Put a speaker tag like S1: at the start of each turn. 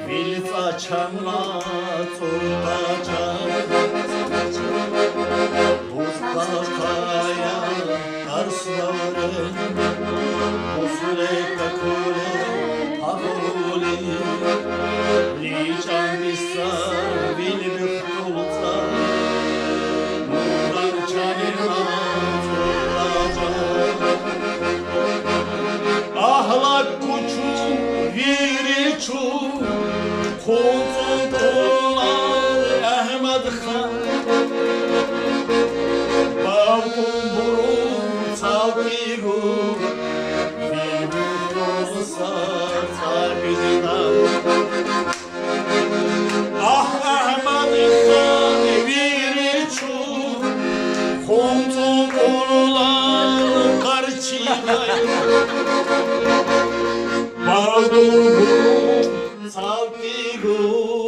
S1: Wilca çamla tutacak Buzlataya karsların Buzleka kule havuli Lican bisar bil bühtulta Nuran çanına tutacak Ahlak kuçu viri çu Kuzun dolar Ahmet Han Babun burun tabigu Bilbük olsa tabidinden Ah Ahmet Han viri çu Kuzun dolar karçıday Babun burun tabigu